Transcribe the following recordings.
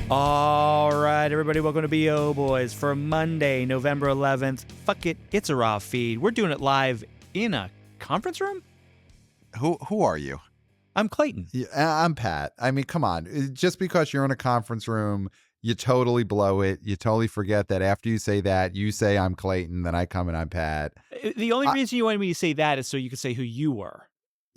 All right, everybody, welcome to BO Boys for Monday, November 11th. Fuck it, it's a raw feed. We're doing it live in a conference room? Who are you? I'm Clayton. Yeah, I'm Pat. I mean, come on. Just because you're in a conference room, you totally blow it. You totally forget that after you say that, you say I'm Clayton, then I come and I'm Pat. The only reason you wanted me to say that is so you could say who you were.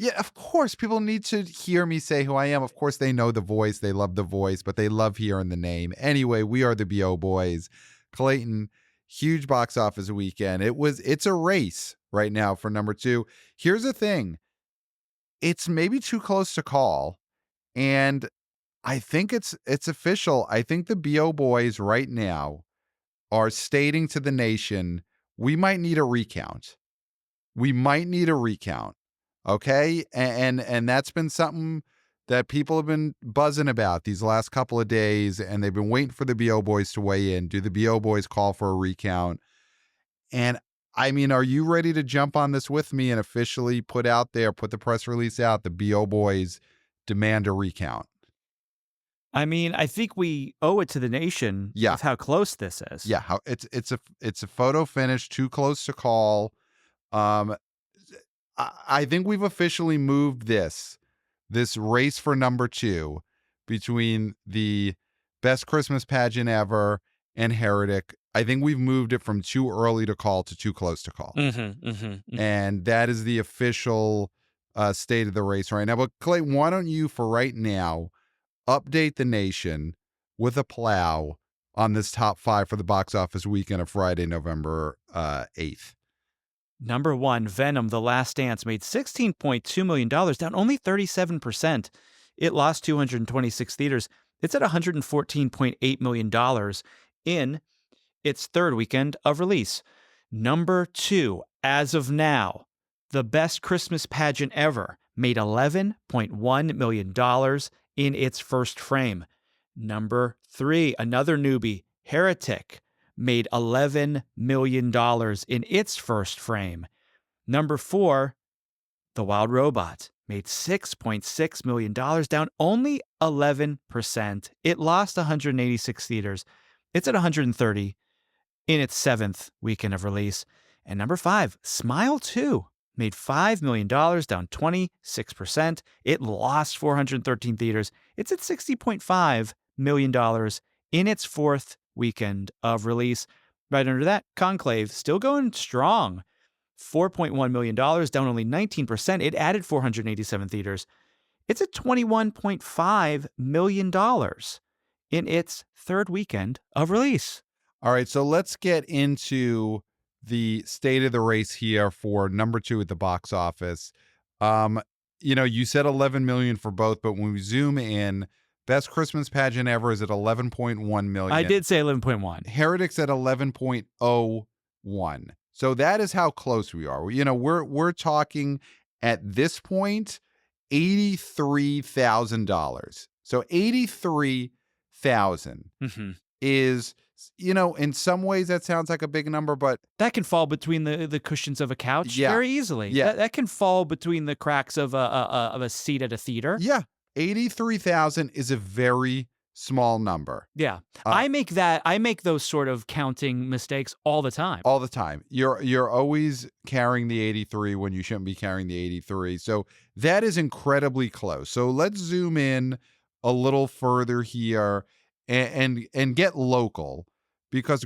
Yeah, of course. People need to hear me say who I am. Of course, they know the voice. They love the voice, but they love hearing the name. Anyway, we are the BO Boys. Clayton, huge box office weekend. It's a race right now for number 2. Here's the thing. It's maybe too close to call. And I think it's official. I think the BO Boys right now are stating to the nation, we might need a recount. We might need a recount. Okay? And that's been something that people have been buzzing about these last couple of days, and they've been waiting for the BO Boys to weigh in. Do the BO Boys call for a recount? And I mean, are you ready to jump on this with me and officially put the press release out, the BO Boys demand a recount? I mean, I think we owe it to the nation with how close this is. Yeah, it's a photo finish, too close to call. I think we've officially moved this race for number 2 between the best Christmas pageant ever and Heretic. I think we've moved it from too early to call to too close to call. And that is the official state of the race right now. But Clay, why don't you, for right now, update the nation with a plow on this top 5 for the box office weekend of Friday, November 8th. Number 1, Venom, The Last Dance, made $16.2 million, down only 37%. It lost 226 theaters. It's at $114.8 million in its third weekend of release. Number 2, as of now, The Best Christmas Pageant Ever, made $11.1 million in its first frame. Number 3, another newbie, Heretic, made $11 million in its first frame. Number 4, The Wild Robot, made $6.6 million, down only 11%. It lost 186 theaters. It's at 130 in its 7th weekend of release. And number 5, Smile 2, made $5 million, down 26%. It lost 413 theaters. It's at $60.5 million in its 4th weekend of release. Right under that, Conclave, still going strong. $4.1 million, down only 19%. It added 487 theaters. It's at $21.5 million in its 3rd weekend of release. All right, so let's get into the state of the race here for number 2 at the box office. You said 11 million for both, but when we zoom in, Best Christmas Pageant Ever is at 11.1 million. I did say 11.1. Heretic's at 11.01. So that is how close we are. We're talking at this point $83,000. So 83,000 is, in some ways that sounds like a big number, but that can fall between the cushions of a couch very easily. Yeah. That can fall between the cracks of a seat at a theater. Yeah. 83,000 is a very small number. Yeah. I make those sort of counting mistakes all the time. All the time. You're always carrying the 83 when you shouldn't be carrying the 83. So that is incredibly close. So let's zoom in a little further here and get local, because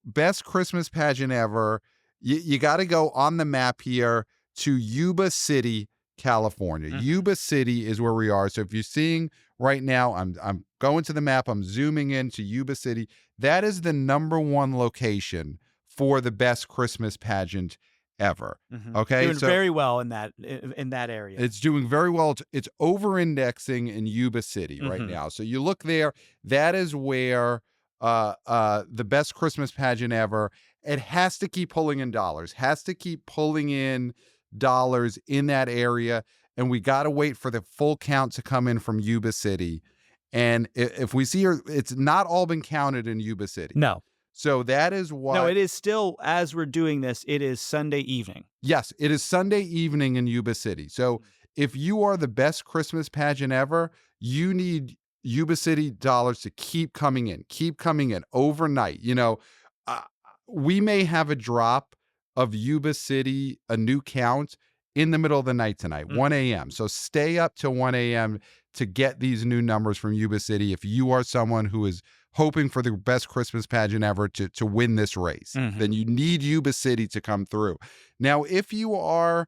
Best Christmas Pageant Ever, you got to go on the map here to Yuba City, California. Yuba City is where we are. So if you're seeing right now, I'm going to the map, I'm zooming into Yuba City. That is the number 1 location for the Best Christmas Pageant Ever. Okay, doing very well in that area. It's doing very well. It's over-indexing in Yuba City right now. So you look there. That is where the Best Christmas Pageant Ever. It has to keep pulling in dollars. Has to keep pulling in dollars in that area, and we got to wait for the full count to come in from Yuba City. And if we see her, it's not all been counted in Yuba City. No. So that is why. No, it is still, as we're doing this, it is Sunday evening. Yes, it is Sunday evening in Yuba City. So if you are the Best Christmas Pageant Ever, you need Yuba City dollars to keep coming in overnight. Uh, we may have a drop of Yuba City, a new count in the middle of the night tonight, 1 a.m. So stay up till 1 a.m. to get these new numbers from Yuba City if you are someone who is hoping for the best Christmas pageant ever to win this race. Then you need Yuba City to come through. Now, if you are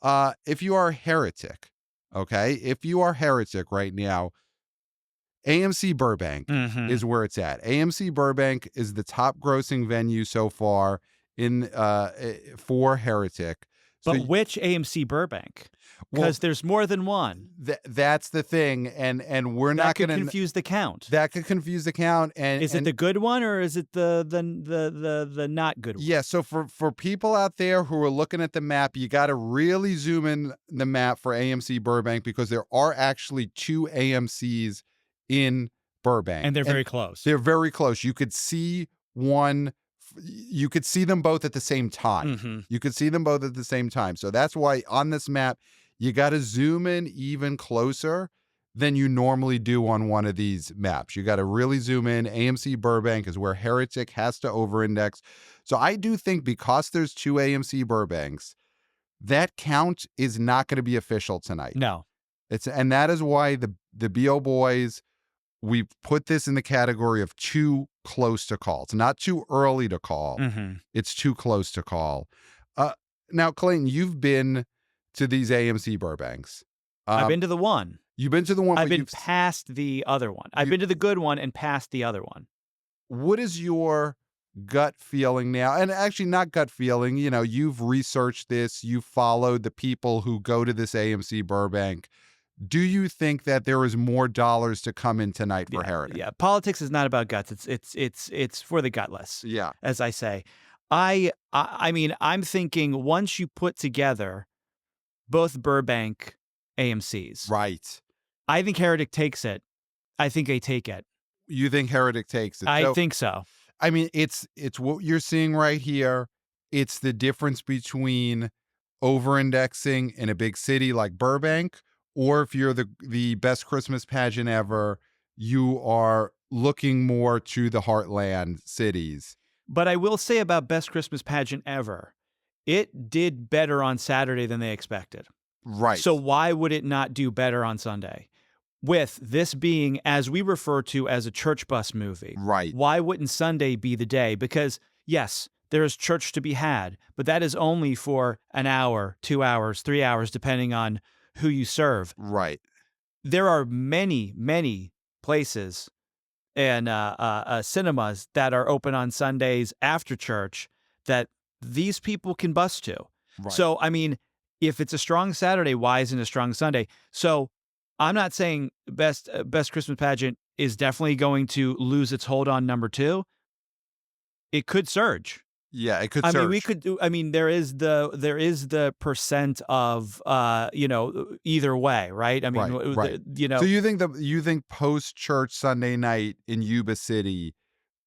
Heretic, okay, if you are Heretic right now, AMC Burbank is where it's at. AMC Burbank is the top grossing venue so far for Heretic. But which AMC Burbank? Because there's more than one. That's the thing, and we're not going to confuse the count. That could confuse the count. And is it the good one or is it the not good one? Yeah. So for people out there who are looking at the map, you got to really zoom in the map for AMC Burbank because there are actually 2 AMCs in Burbank, and they're very close. They're very close. You could see one. You could see them both at the same time. You could see them both at the same time. So that's why on this map, you got to zoom in even closer than you normally do on one of these maps. You got to really zoom in. AMC Burbank is where Heretic has to over-index. So I do think because there's 2 AMC Burbanks, that count is not going to be official tonight. No. And that is why the BO Boys, we put this in the category of too close to call. It's not too early to call. It's too close to call. Now, Clayton, you've been to these AMC Burbanks. I've been to the one. You've been to the one. I've been past the other one. I've been to the good one and past the other one. What is your gut feeling now? And actually not gut feeling. You've researched this. You've followed the people who go to this AMC Burbank. Do you think that there is more dollars to come in tonight for Heretic? Yeah, politics is not about guts. It's for the gutless. Yeah, as I say, I mean, I'm thinking once you put together both Burbank AMCs, right? I think Heretic takes it. I think they take it. You think Heretic takes it? I think so. I mean, it's what you're seeing right here. It's the difference between over-indexing in a big city like Burbank. Or if you're the best Christmas pageant ever, you are looking more to the heartland cities. But I will say about best Christmas pageant ever, it did better on Saturday than they expected. Right. So why would it not do better on Sunday? With this being, as we refer to as a church bus movie. Right. Why wouldn't Sunday be the day? Because, yes, there is church to be had, but that is only for an hour, 2 hours, 3 hours, depending on who you serve. Right. There are many, many places and cinemas that are open on Sundays after church that these people can bus to. Right. So, I mean, if it's a strong Saturday, why isn't it a strong Sunday? So I'm not saying best Christmas pageant is definitely going to lose its hold on number 2. It could surge. Yeah, it could surge. I mean, we could do. I mean, there is the percent of either way, right? I mean, right. So you think post church Sunday night in Yuba City,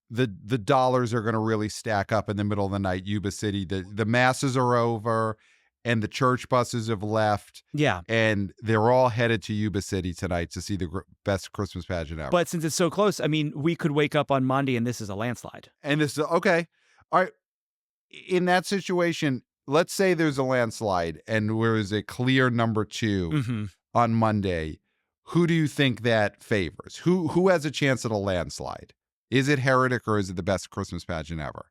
the dollars are going to really stack up in the middle of the night. Yuba City, the masses are over, and the church buses have left. Yeah, and they're all headed to Yuba City tonight to see the best Christmas pageant ever. But since it's so close, I mean, we could wake up on Monday and this is a landslide. And this is okay. All right. In that situation, let's say there's a landslide and there is a clear number 2 on Monday. Who do you think that favors? Who has a chance at a landslide? Is it Heretic or is it the best Christmas pageant ever?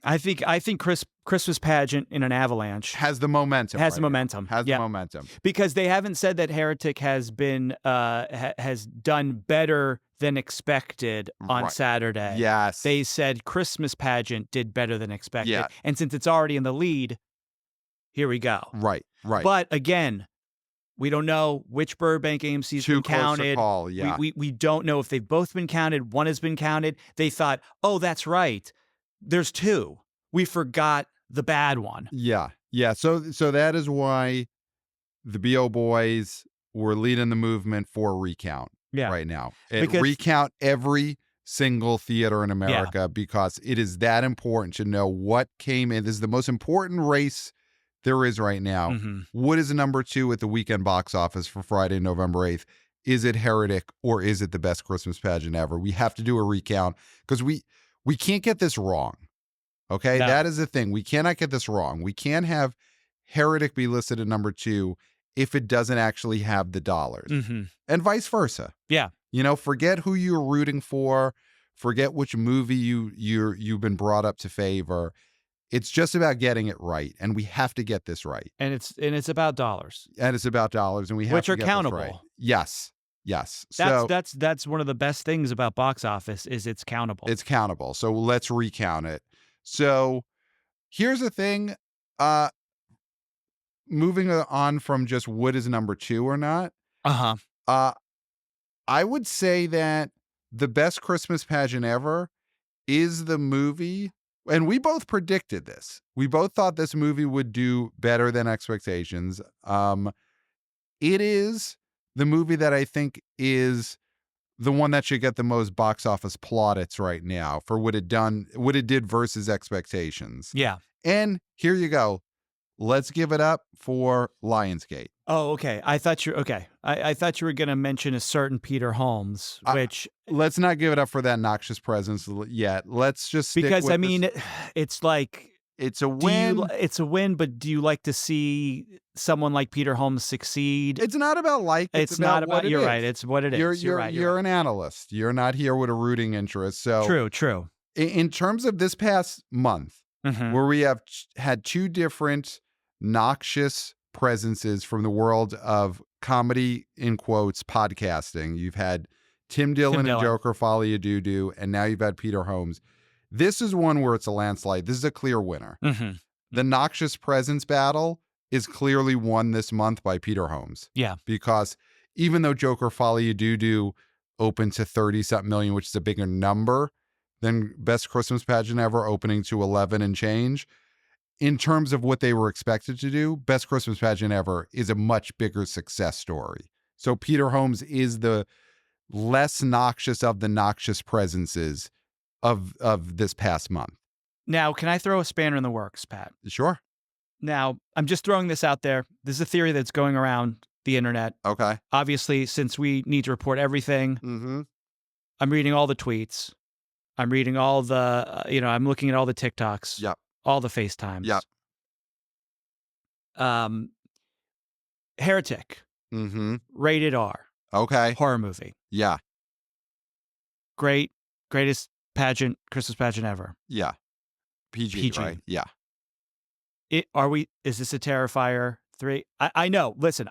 I think Christmas pageant in an avalanche has the momentum. Has the momentum. Because they haven't said that Heretic has been has done better than expected on Saturday. Yes. They said Christmas pageant did better than expected. Yeah. And since it's already in the lead, here we go. Right. But again, we don't know which Burbank AMC's been counted. Call, yeah. We don't know if they've both been counted. One has been counted. They thought, oh, that's right. There's 2. We forgot the bad one. Yeah. Yeah. So that is why the BO Boys were leading the movement for recount right now. Because recount every single theater in America because it is that important to know what came in. This is the most important race there is right now. What is number 2 at the weekend box office for Friday, November 8th? is it Heretic, or is it the best Christmas pageant ever? We have to do a recount because we can't get this wrong. Okay, No. that is the thing. We cannot get this wrong. We can't have Heretic be listed at number 2 if it doesn't actually have the dollars, and vice versa. Yeah. Forget who you're rooting for, forget which movie you've been brought up to favor. It's just about getting it right, and we have to get this right. And it's about dollars. And it's about dollars, and we have which to are get countable. this right. Yes. That's one of the best things about box office is it's countable. It's countable. So let's recount it. So here's the thing. Moving on from just what is number 2 or not. I would say that the best Christmas pageant ever is the movie, and we both predicted this. We both thought this movie would do better than expectations. It is the movie that I think is the one that should get the most box office plaudits right now for what it did versus expectations. Yeah. And here you go. Let's give it up for Lionsgate. Oh, okay. I thought you were going to mention a certain Peter Holmes, which let's not give it up for that noxious presence yet. Let's just stick because with I mean, it's like it's a win. It's a win, but do you like to see someone like Peter Holmes succeed? It's not about It's not about. You're right. It's what it is. You're right. You're an analyst. You're not here with a rooting interest. So true. In terms of this past month, where we have had 2 different noxious presences from the world of comedy, in quotes, podcasting. You've had Tim Dillon and Joker Folia-Doo-Doo, and now you've had Peter Holmes. This is one where it's a landslide. This is a clear winner. The noxious presence battle is clearly won this month by Peter Holmes. Yeah. Because even though Joker Folia-Doo-Doo opened to 30-something million, which is a bigger number than Best Christmas Pageant Ever, opening to 11 and change, in terms of what they were expected to do, Best Christmas Pageant Ever is a much bigger success story. So Peter Holmes is the less noxious of the noxious presences of this past month. Now, can I throw a spanner in the works, Pat? Sure. Now, I'm just throwing this out there. This is a theory that's going around the internet. Okay. Obviously, since we need to report everything, I'm reading all the tweets. I'm reading all the, I'm looking at all the TikToks. Yep. All the FaceTimes. Yep. Heretic. Rated R. Okay. Horror movie. Yeah. Greatest Christmas pageant ever. Yeah. PG. Right? Yeah. Is this a Terrifier 3? I know. Listen,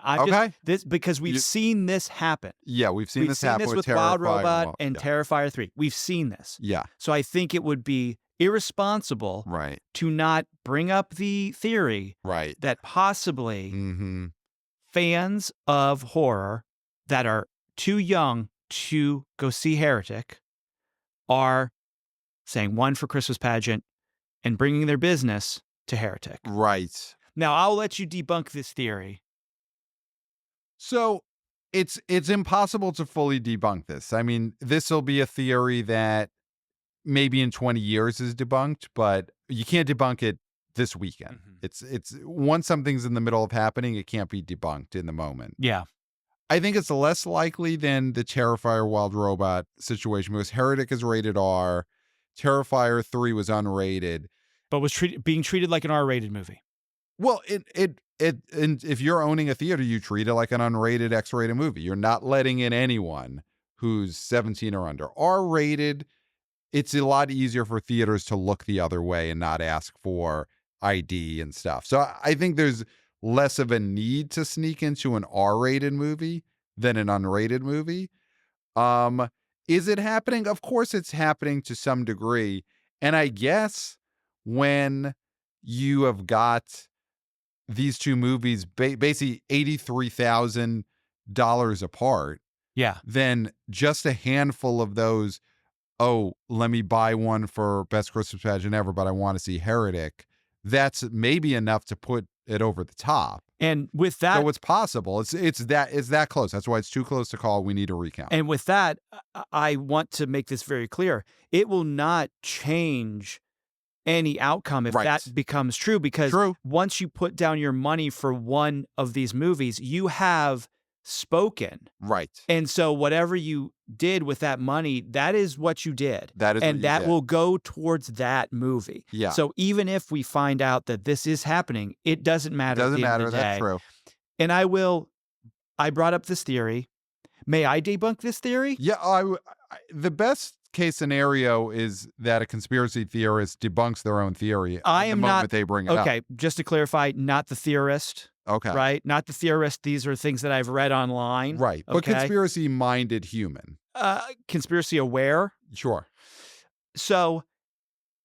because we've seen this happen. Yeah, we've seen this happen with Wild Robot and Terrifier 3. We've seen this. Yeah. So I think it would be irresponsible to not bring up the theory that possibly fans of horror that are too young to go see Heretic are saying one for Christmas pageant and bringing their business to Heretic. Right. Now, I'll let you debunk this theory. So it's impossible to fully debunk this. I mean, this will be a theory that maybe in 20 years is debunked, but you can't debunk it this weekend. It's once something's in the middle of happening, it can't be debunked in the moment. Yeah. I think it's less likely than the Terrifier Wild Robot situation because Heretic is rated R, Terrifier 3 was unrated, but was being treated like an R-rated movie. Well, and if you're owning a theater, you treat it like an unrated X-rated movie. You're not letting in anyone who's 17 or under. R-rated, it's a lot easier for theaters to look the other way and not ask for ID and stuff. So I think there's less of a need to sneak into an R-rated movie than an unrated movie. Is it happening? Of course it's happening to some degree. And I guess when you have got these two movies basically $83,000 apart, then just a handful of those, oh, let me buy one for Best Christmas Pageant Ever, but I want to see Heretic, that's maybe enough to put it over the top. And with that, so it's possible. It's that close. That's why it's too close to call. We need a recount. And with that, I want to make this very clear. It will not change any outcome if that becomes true, because once you put down your money for one of these movies, you have spoken. Right. And so whatever you did with that money, that is what you did. That is what and you that did. will go towards that movie. Yeah. So even if we find out that this is happening, it doesn't matter. Doesn't at the end matter. of the That's day. true. And I brought up this theory. May I debunk this theory? Yeah. The best case scenario is that a conspiracy theorist debunks their own theory I the am moment not. they bring it up. Okay, just to clarify, not the theorist. Okay. Right? Not the theorist. These are things that I've read online. Right. But Okay? conspiracy-minded human. Conspiracy aware. Sure. So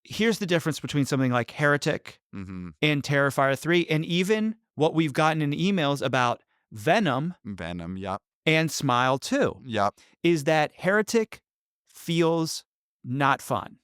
here's the difference between something like Heretic Mm-hmm. and Terrifier 3, and even what we've gotten in emails about Venom Yep. and Smile 2, Yep. is that Heretic feels not fun.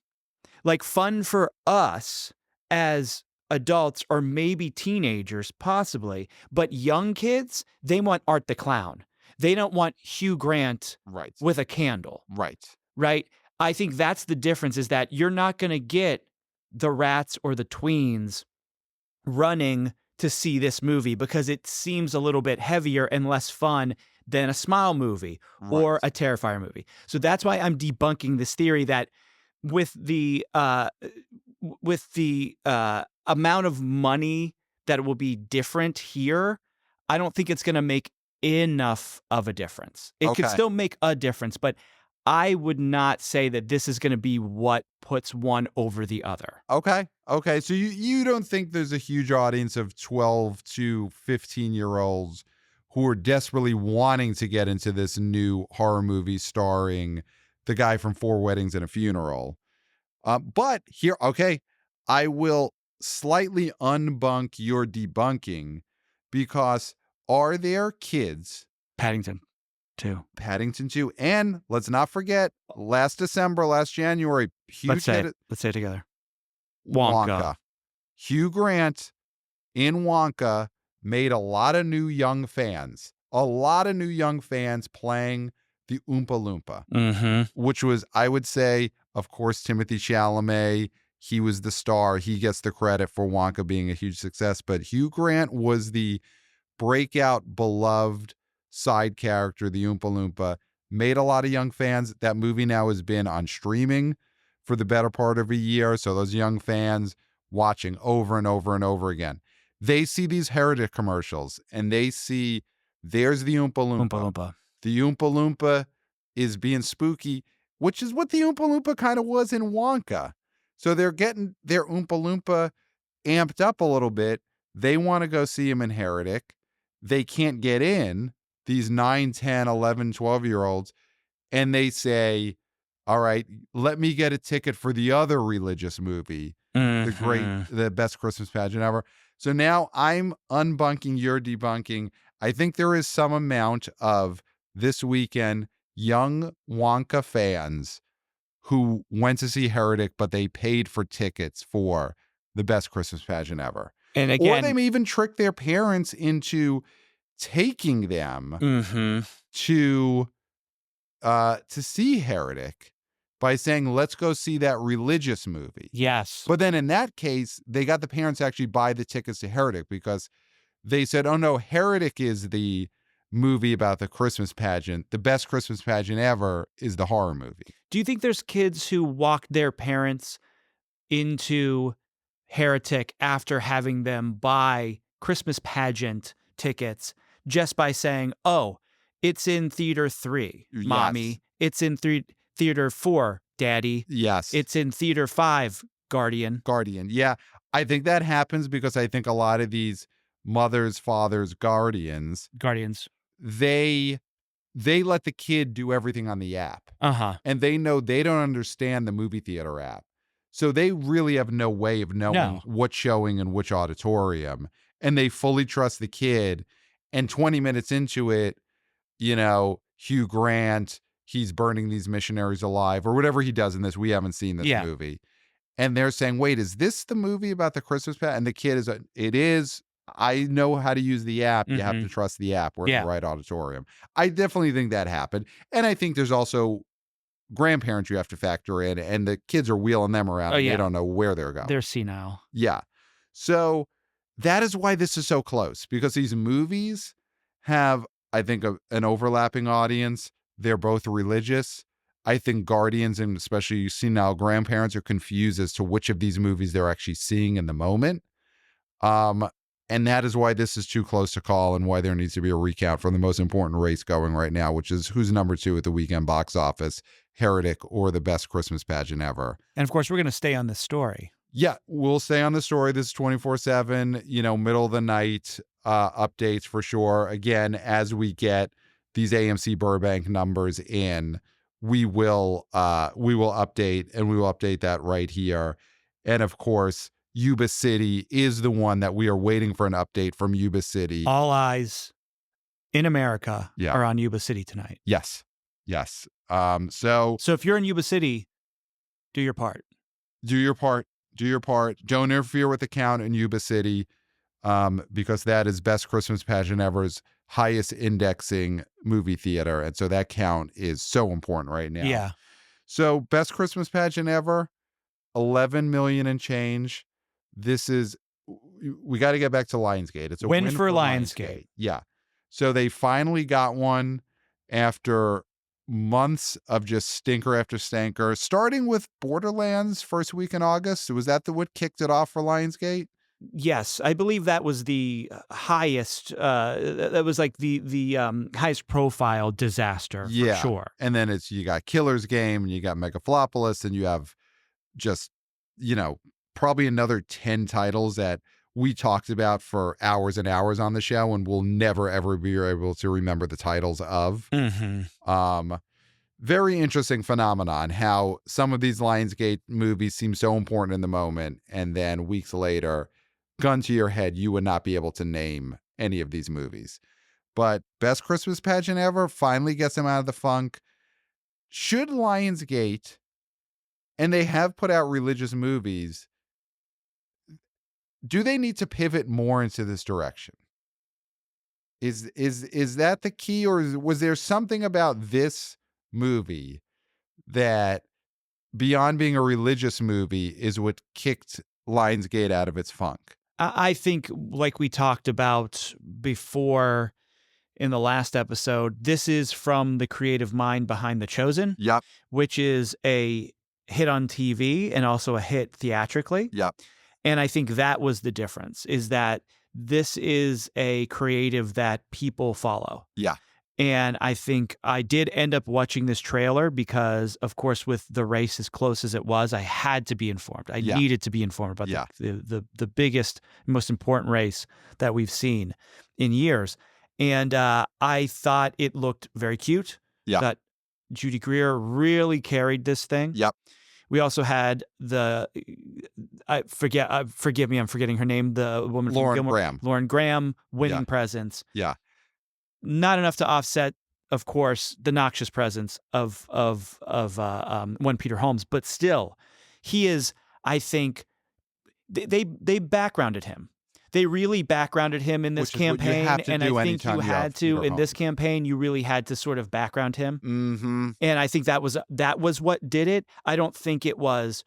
Like fun for us as adults or maybe teenagers, possibly, but young kids, they want Art the Clown. They don't want Hugh Grant Right. with a candle, Right. right? I think that's the difference, is that you're not going to get the rats or the tweens running to see this movie because it seems a little bit heavier and less fun than a Smile movie or a Terrifier movie. So that's why I'm debunking this theory that with the amount of money that will be different here, I don't think it's going to make enough of a difference. It could Okay. still make a difference, but I would not say that this is going to be what puts one over the other. Okay. So you don't think there's a huge audience of 12 to 15-year-olds who are desperately wanting to get into this new horror movie starring the guy from 4 Weddings and a Funeral. But here, okay, I will slightly unbunk your debunking, because are there kids? Paddington 2. Paddington 2. And let's not forget, last January, huge Let's say hit. it together. Wonka. Hugh Grant in Wonka made a lot of new young fans. A lot of new young fans playing the Oompa Loompa, Mm-hmm. which was, I would say, of course, Timothée Chalamet. He was the star. He gets the credit for Wonka being a huge success. But Hugh Grant was the breakout, beloved side character, the Oompa Loompa. Made a lot of young fans. That movie now has been on streaming for the better part of a year. So those young fans watching over and over and over again. They see these Heretic commercials and they see there's the Oompa Loompa. Oompa Loompa. The Oompa Loompa is being spooky, which is what the Oompa Loompa kind of was in Wonka. So they're getting their Oompa Loompa amped up a little bit. They want to go see him in Heretic. They can't get in, these 9, 10, 11, 12-year-olds, and they say, all right, let me get a ticket for the other religious movie, the best Christmas pageant ever. So now I'm unbunking, you're debunking. I think there is some amount of this weekend young Wonka fans who went to see Heretic, but they paid for tickets for the best Christmas pageant ever. And again, or they may even trick their parents into taking them to see Heretic by saying, let's go see that religious movie. Yes. But then in that case, they got the parents to actually buy the tickets to Heretic, because they said, oh no, Heretic is the movie about the Christmas pageant. The best Christmas pageant ever is the horror movie. Do you think there's kids who walked their parents into Heretic after having them buy Christmas pageant tickets just by saying, oh, it's in theater 3, mommy. Yes. It's in theater 4, daddy. Yes. It's in theater 5, guardian. Yeah. I think that happens because I think a lot of these mothers, fathers, guardians, they let the kid do everything on the app. And they know they don't understand the movie theater app. So they really have no way of knowing what's showing in which auditorium. And they fully trust the kid. And 20 minutes into it, Hugh Grant, he's burning these missionaries alive or whatever he does in this. We haven't seen this movie. And they're saying, wait, is this the movie about the Christmas pageant? And the kid is, it is. I know how to use the app. You have to trust the app. We're in the right auditorium. I definitely think that happened. And I think there's also grandparents you have to factor in, and the kids are wheeling them around. And they don't know where they're going. They're senile. Yeah. So that is why this is so close, because these movies have I think, an overlapping audience. They're both religious. I think guardians, and especially senile grandparents, are confused as to which of these movies they're actually seeing in the moment. And that is why this is too close to call, and why there needs to be a recount for the most important race going right now, which is who's number 2 at the weekend box office, Heretic or The Best Christmas Pageant Ever. And of course, we're going to stay on this story. Yeah, we'll stay on the story. This is 24/7, middle of the night updates for sure. Again, as we get these AMC Burbank numbers in, we will update, and we will update that right here. And of course, Yuba City is the one that we are waiting for an update from Yuba City. All eyes in America Yeah. are on Yuba City tonight. Yes. So if you're in Yuba City, do your part. do your part. Do your part. Don't interfere with the count in Yuba City, because that is Best Christmas Pageant Ever's highest indexing movie theater. And so that count is so important right now. Yeah. So Best Christmas Pageant Ever, 11 million and change. We got to get back to Lionsgate. It's a win for Lionsgate. Yeah. So they finally got one after months of just stinker after stinker, starting with Borderlands first week in August. Was that what kicked it off for Lionsgate? Yes, I believe that was the highest. That was like the highest profile disaster. Yeah, for sure. And then you got Killer's Game, and you got Megaflopolis, and you have just probably another 10 titles that we talked about for hours and hours on the show, and we'll never ever be able to remember the titles of. Mm-hmm. Very interesting phenomenon how some of these Lionsgate movies seem so important in the moment, and then weeks later, gun to your head, you would not be able to name any of these movies. But Best Christmas Pageant Ever finally gets them out of the funk. Should Lionsgate, and they have put out religious movies, do they need to pivot more into this direction? Is that the key, or was there something about this movie that, beyond being a religious movie, is what kicked Lionsgate out of its funk? I think, like we talked about before in the last episode, this is from the creative mind behind The Chosen. Yep. Which is a hit on TV and also a hit theatrically. Yep. And I think that was the difference, is that this is a creative that people follow. Yeah. And I think I did end up watching this trailer because, of course, with the race as close as it was, I had to be informed. I needed to be informed about the biggest, most important race that we've seen in years. And I thought it looked very cute. Yeah. That Judy Greer really carried this thing. Yep. We also had forgive me, I'm forgetting her name, the woman from Gilmore. Graham. Lauren Graham winning presence. Yeah. Not enough to offset, of course, the noxious presence of one Peter Holmes, but still, he is, I think, they backgrounded him. They really backgrounded him in this campaign, and I think you had to in this campaign. You really had to sort of background him, and I think that was what did it. I don't think it was.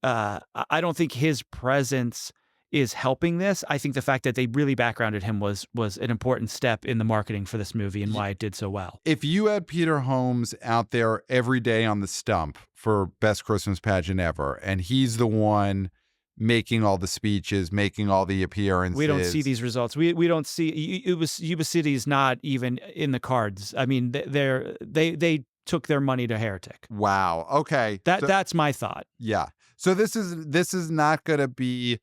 I don't think his presence is helping this. I think the fact that they really backgrounded him was an important step in the marketing for this movie and why it did so well. If you had Peter Holmes out there every day on the stump for Best Christmas Pageant Ever, and he's the one making all the speeches, making all the appearances. We don't see these results. We don't see. Yuba City's not even in the cards. I mean, they took their money to Heretic. Wow. Okay. That's my thought. Yeah. So this is not going to be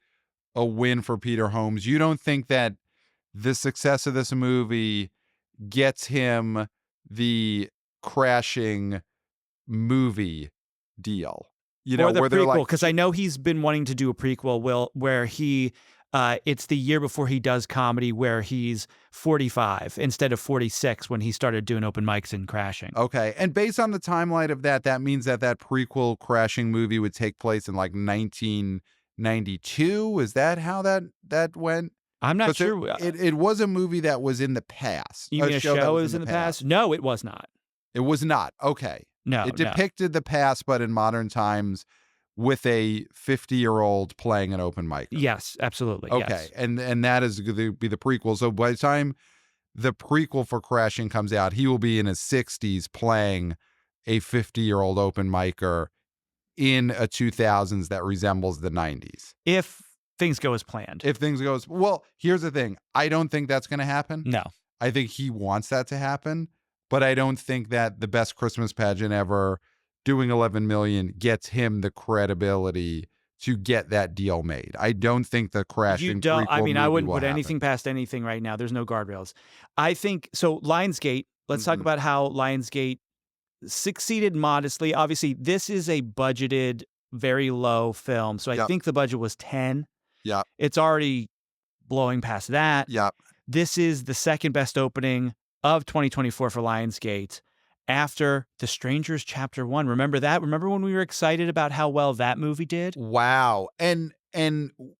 a win for Peter Holmes. You don't think that the success of this movie gets him the crashing movie deal? Or the prequel, because I know he's been wanting to do a prequel, where he, it's the year before he does comedy, where he's 45 instead of 46 when he started doing open mics and crashing. Okay, and based on the timeline of that means that prequel crashing movie would take place in like 1992. Is that how that went? I'm not sure. It was a movie that was in the past. You mean a show was in the past? No, it was not. It was not. Okay. No, it depicted the past, but in modern times, with a 50-year-old playing an open mic. Yes, absolutely. Okay, yes. and that is going to be the prequel. So by the time the prequel for Crashing comes out, he will be in his 60s playing a 50-year-old open micer in a 2000s that resembles the 90s. If things go as planned. If things goes well, here's the thing. I don't think that's going to happen. No. I think he wants that to happen, but I don't think that the best Christmas pageant ever doing 11 million gets him the credibility to get that deal made. I don't think the Crashing prequel I movie wouldn't will put anything past anything right now. There's no guardrails. I think so. Lionsgate. Let's talk about how Lionsgate succeeded modestly. Obviously, this is a budgeted, very low film. So I think the budget was 10. Yeah. It's already blowing past that. Yeah. This is the second best opening of 2024 for Lionsgate after The Strangers Chapter 1. Remember that? Remember when we were excited about how well that movie did? Wow. And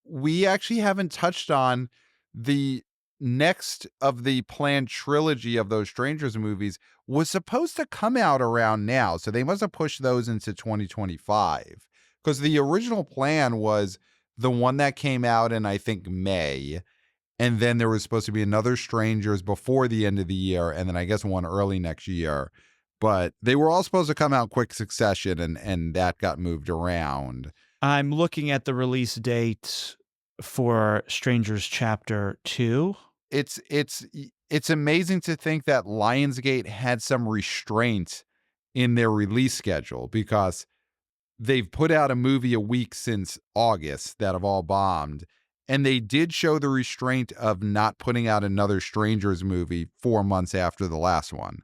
we actually haven't touched on the next of the planned trilogy of those Strangers movies was supposed to come out around now. So they must have pushed those into 2025 because the original plan was the one that came out in, I think, May. And then there was supposed to be another Strangers before the end of the year. And then I guess one early next year. But they were all supposed to come out quick succession and that got moved around. I'm looking at the release date for Strangers Chapter 2. It's amazing to think that Lionsgate had some restraint in their release schedule because they've put out a movie a week since August that have all bombed. And they did show the restraint of not putting out another Strangers movie 4 months after the last one.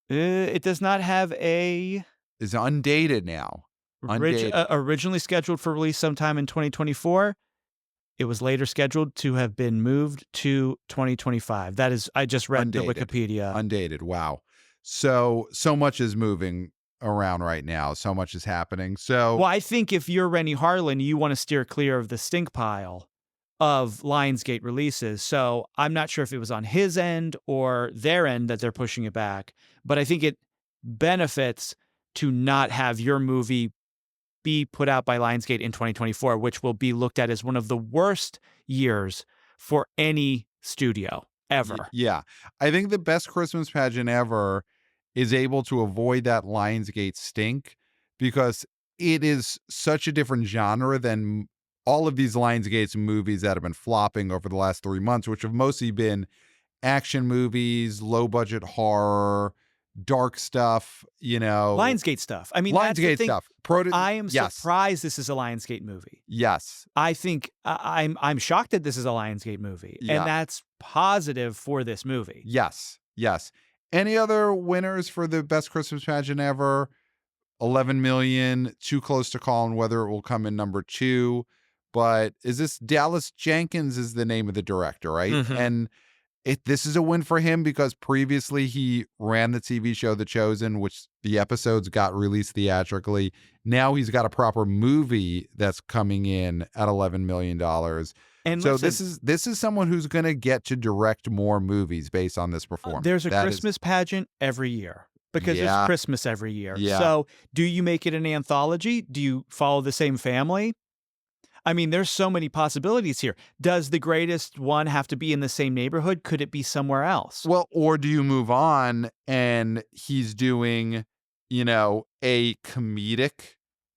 It does not have a... It's undated now. Originally scheduled for release sometime in 2024. It was later scheduled to have been moved to 2025. That is, I just read Undated. the Wikipedia. Undated. Wow. So much is moving around right now. So much is happening. So, well, I think if you're Rennie Harlan, you want to steer clear of the stink pile of Lionsgate releases. So I'm not sure if it was on his end or their end that they're pushing it back, but I think it benefits to not have your movie be put out by Lionsgate in 2024, which will be looked at as one of the worst years for any studio ever. Yeah. I think the best Christmas pageant ever is able to avoid that Lionsgate stink because it is such a different genre than all of these Lionsgate's movies that have been flopping over the last 3 months, which have mostly been action movies, low budget horror, dark stuff, Lionsgate stuff. I mean, Lionsgate stuff. I am surprised this is a Lionsgate movie. Yes. I think I'm shocked that this is a Lionsgate movie, and that's positive for this movie. Yes. Yes. Any other winners for the best Christmas pageant ever? 11 million, too close to call on whether it will come in number 2. But is this Dallas Jenkins is the name of the director, right? Mm-hmm. And this is a win for him because previously he ran the TV show The Chosen, which the episodes got released theatrically. Now he's got a proper movie that's coming in at $11 million. And so listen, this is someone who's going to get to direct more movies based on this performance. There's a Christmas pageant every year because there's Christmas every year. Yeah. So do you make it an anthology? Do you follow the same family? I mean, there's so many possibilities here. Does the greatest one have to be in the same neighborhood? Could it be somewhere else? Well, or do you move on and he's doing, a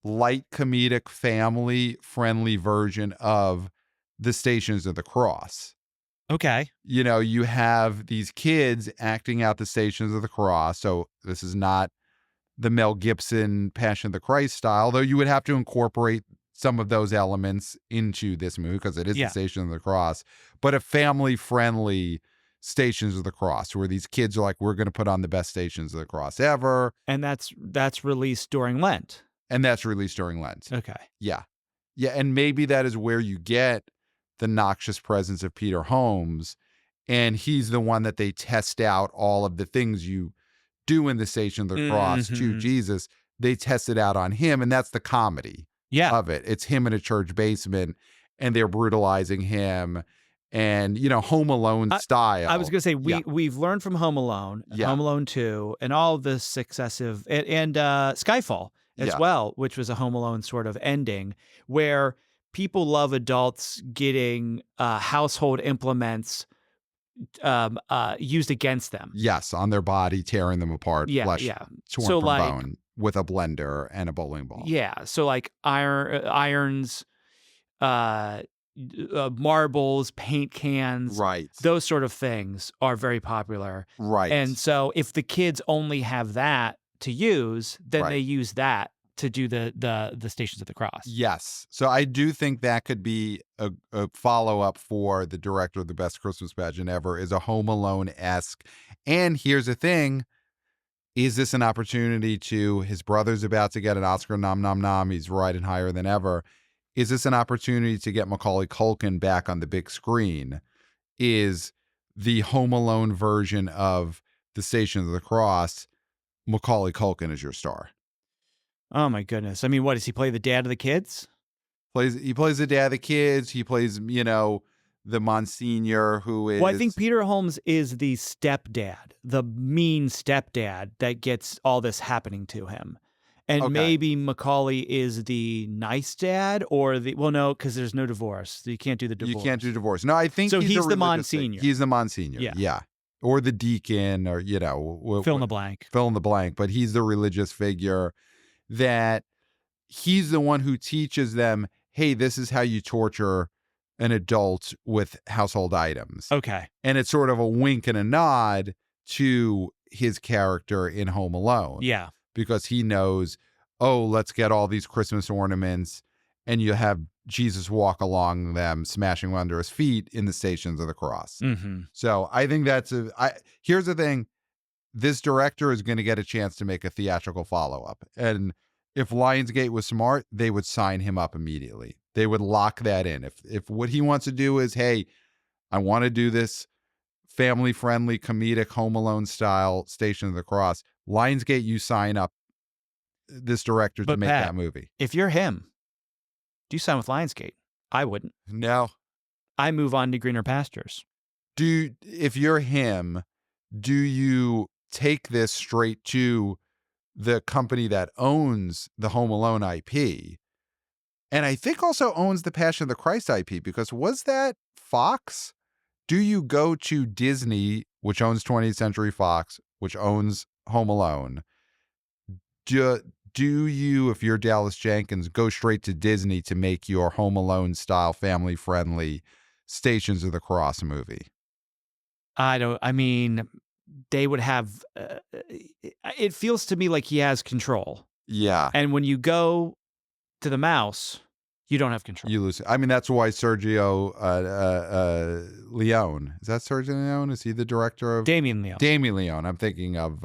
light comedic, family-friendly version of the Stations of the Cross? Okay. You have these kids acting out the Stations of the Cross. So this is not the Mel Gibson Passion of the Christ style, though you would have to incorporate some of those elements into this movie because it is the Station of the Cross, but a family-friendly Stations of the Cross where these kids are like, we're going to put on the best Stations of the Cross ever. And that's released during Lent. Okay. Yeah. Yeah. And maybe that is where you get the noxious presence of Peter Holmes. And he's the one that they test out all of the things you do in the Station of the Cross to Jesus. They test it out on him. And that's the comedy. Of it. It's him in a church basement and they're brutalizing him and, Home Alone style. I was going to say, we've learned from Home Alone, Home Alone 2, and all of the successive, and Skyfall as well, which was a Home Alone sort of ending, where people love adults getting household implements, used against them. Yes, on their body, tearing them apart, Yeah, flesh yeah. torn So, from like, bone with a blender and a bowling ball. yeah. So, like, irons, uh, marbles, paint cans, Right. those sort of things are very popular. Right. And so, if the kids only have that to use, then Right. they use that to do the Stations of the Cross. Yes. So I do think that could be a follow-up for the director of the best Christmas pageant ever, is a Home Alone-esque. And here's the thing. Is this an opportunity to, his brother's about to get an Oscar nom nom nom. He's riding higher than ever. Is this an opportunity to get Macaulay Culkin back on the big screen? Is the Home Alone version of the Stations of the Cross, Macaulay Culkin is your star? Oh my goodness. I mean, what does he play, the dad of the kids? He plays the dad of the kids. He plays, the Monsignor who is. Well, I think Peter Holmes is the stepdad, the mean stepdad that gets all this happening to him. And Okay. maybe Macaulay is the nice dad, or no, because there's no divorce. So you can't do the divorce. You can't do divorce. No, I think So he's he's a the religious figure. Monsignor. He's the Monsignor. Yeah. Or the deacon, or Fill in the blank. Fill in the blank. But he's the religious figure that he's the one who teaches them, hey, this is how you torture an adult with household items. Okay. And it's sort of a wink and a nod to his character in Home Alone. Yeah. Because he knows, oh, let's get all these Christmas ornaments, and you have Jesus walk along them, smashing them under his feet in the Stations of the Cross. Mm-hmm. So I think here's the thing. This director is going to get a chance to make a theatrical follow-up. And if Lionsgate was smart, they would sign him up immediately. They would lock that in. If what he wants to do is, hey, I want to do this family-friendly, comedic, Home Alone style Station of the Cross, Lionsgate, you sign up this director to make Pat, that movie. If you're him, do you sign with Lionsgate? I wouldn't. No. I move on to greener pastures. If you're him, do you take this straight to the company that owns the Home Alone IP, and I think also owns the Passion of the Christ IP, because was that Fox? Do you go to Disney, which owns 20th Century Fox, which owns Home Alone? Do you, if you're Dallas Jenkins, go straight to Disney to make your Home Alone style, family friendly Stations of the Cross movie? I mean, they would have, it feels to me like he has control. Yeah. And when you go to the mouse, you don't have control. You lose. I mean, that's why Sergio Leone. Is that Sergio Leone? Is he the director of? Damien Leone. Damien Leone. I'm thinking of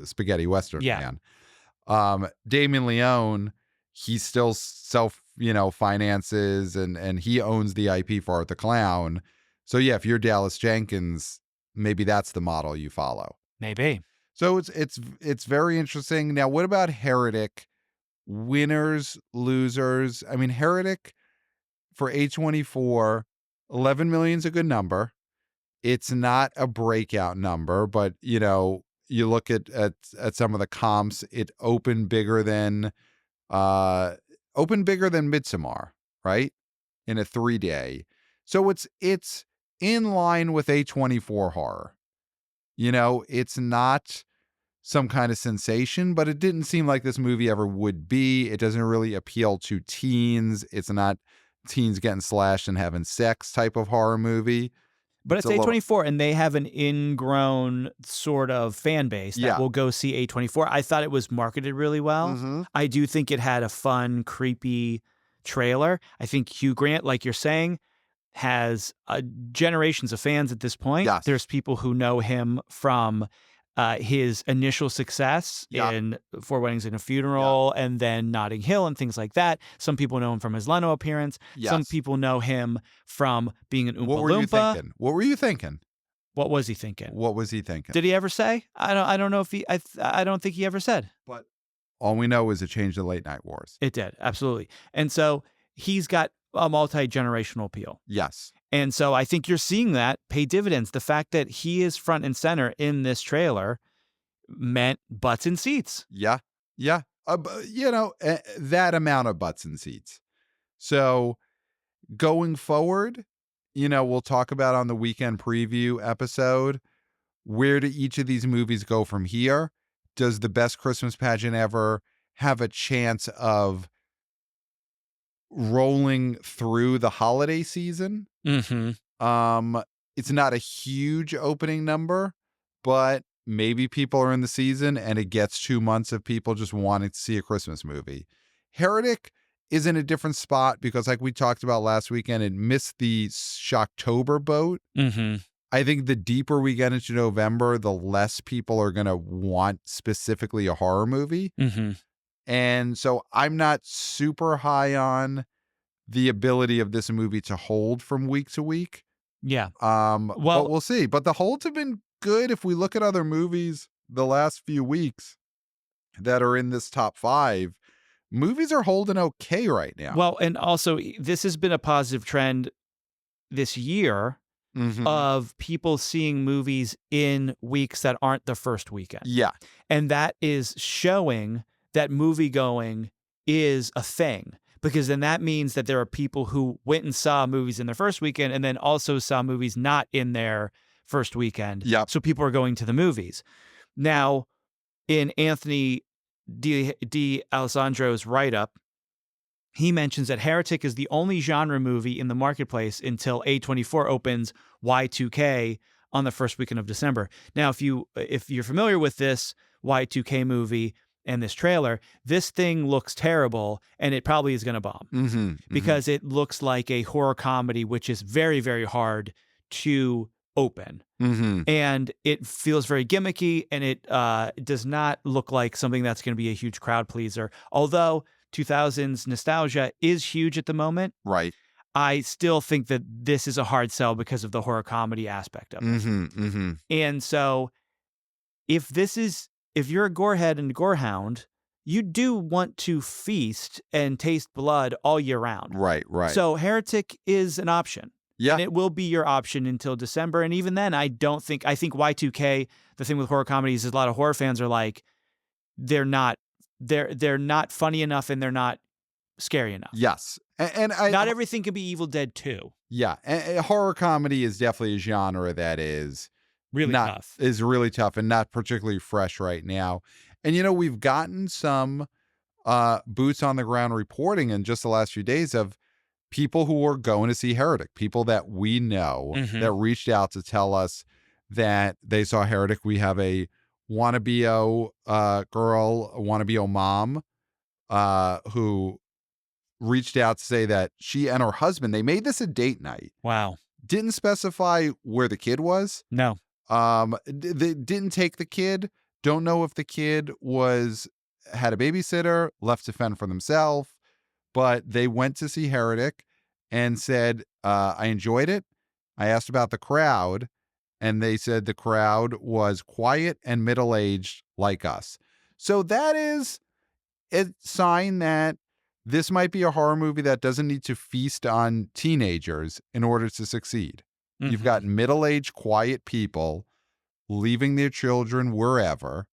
Spaghetti Western Man. Damien Leone, he still finances and he owns the IP for Art the Clown. So yeah, if you're Dallas Jenkins, maybe that's the model you follow. Maybe. So it's very interesting. Now, what about Heretic? Winners, losers. I mean, Heretic for A24, 11 million is a good number. It's not a breakout number, but you look at some of the comps. It opened bigger than Midsommar, right? In a 3-day. So it's in line with A24 horror. It's not some kind of sensation, but it didn't seem like this movie ever would be. It doesn't really appeal to teens. It's not teens getting slashed and having sex type of horror movie. But it's A24, and they have an ingrown sort of fan base that will go see A24. I thought it was marketed really well. Mm-hmm. I do think it had a fun, creepy trailer. I think Hugh Grant, like you're saying, has generations of fans at this point. Yes. There's people who know him from his initial success in Four Weddings and a Funeral and then Notting Hill and things like that. Some people know him from his Leno appearance. Yes. Some people know him from being an Oompa What were you Loompa. thinking? What were you thinking? What was he thinking? What was he thinking? Did he ever say? I don't know if he. I don't think he ever said. But all we know is it changed the late night wars. It did, absolutely. And so he's got a multi-generational appeal. Yes. And so I think you're seeing that pay dividends. The fact that he is front and center in this trailer meant butts in seats. Yeah. Yeah. That amount of butts in seats. So going forward, we'll talk about on the weekend preview episode, where do each of these movies go from here? Does the best Christmas pageant ever have a chance of rolling through the holiday season? It's not a huge opening number, but maybe people are in the season and it gets 2 months of people just wanting to see a Christmas movie. Heretic is in a different spot because, like we talked about last weekend, it missed the Shocktober boat. I think the deeper we get into November, the less people are going to want specifically a horror movie. And so I'm not super high on the ability of this movie to hold from week to week. Yeah. But we'll see. But the holds have been good. If we look at other movies the last few weeks that are in this top 5, movies are holding okay right now. Well, and also this has been a positive trend this year of people seeing movies in weeks that aren't the first weekend. Yeah. And that is showing that movie going is a thing. Because then that means that there are people who went and saw movies in their first weekend and then also saw movies not in their first weekend. Yep. So people are going to the movies. Now, in Anthony D. Alessandro's write-up, he mentions that Heretic is the only genre movie in the marketplace until A24 opens Y2K on the first weekend of December. Now, if you're familiar with this Y2K movie and this trailer, this thing looks terrible and it probably is going to bomb because it looks like a horror comedy, which is very, very hard to open. And it feels very gimmicky and it does not look like something that's going to be a huge crowd pleaser. Although 2000s nostalgia is huge at the moment. Right. I still think that this is a hard sell because of the horror comedy aspect of it. And so if you're a gorehead and gorehound, you do want to feast and taste blood all year round. Right. So Heretic is an option. Yeah. And it will be your option until December. And even then, I think Y2K, the thing with horror comedies is a lot of horror fans are like, they're not funny enough and they're not scary enough. Yes. And not everything can be Evil Dead 2. Yeah. And horror comedy is definitely a genre that is tough. Is really tough and not particularly fresh right now. And, we've gotten some boots on the ground reporting in just the last few days of people who are going to see Heretic, people that we know that reached out to tell us that they saw Heretic. We have a wannabe-o girl, a wannabe-o mom who reached out to say that she and her husband, they made this a date night. Wow. Didn't specify where the kid was. No. They didn't take the kid. Don't know if the kid had a babysitter, left to fend for themselves, but they went to see Heretic and said, I enjoyed it. I asked about the crowd, and they said the crowd was quiet and middle-aged like us. So that is a sign that this might be a horror movie that doesn't need to feast on teenagers in order to succeed. You've got middle-aged, quiet people leaving their children wherever